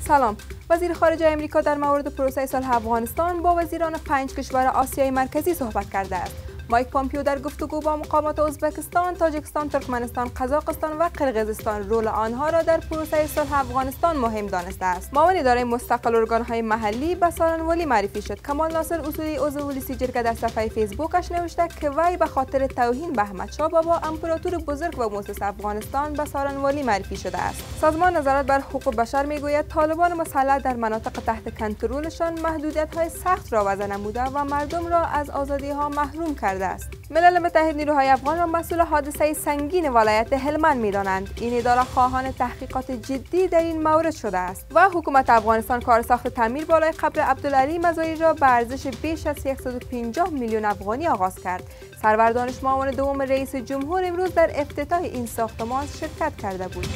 سلام. وزیر خارجه امریکا در مورد پروسه صلح افغانستان با وزیران 5 کشور آسیای مرکزی صحبت کرده است. مایک پامپیو در گفتگو با مقامات ازبکستان، تاجیکستان، ترکمنستان، قزاقستان و قرقیزستان رول آنها را در پروسه صلح افغانستان مهم دانسته است. معاون اداره مستقل ارگانهای محلی به سارنوالی معرفی شد. کمال ناصر اصولی عضو ولیسی جرگه در صفحه فیسبوکش نوشته که وی به خاطر توهین به احمدشاه بابا امپراتور بزرگ و مؤسس افغانستان به سارنوالی معرفی شده است. سازمان نظارت بر حقوق بشر میگوید طالبان مسلح در مناطق تحت کنترلشان محدودیت‌های سخت را وضع نموده و مردم را از آزادی‌ها محروم کرده است. ملل متحد نیروهای افغان را مسئول حادثه سنگین ولایت هلمند می‌دانند. این اداره خواهان تحقیقات جدی در این مورد شده است و حکومت افغانستان کارساخت تعمیر بالای قبر عبدالعلی مزاری را به ارزش بیش از 150 میلیون افغانی آغاز کرد. سرور دانش معاون دوم رئیس جمهور امروز در افتتاح این ساختمان شرکت کرده بود.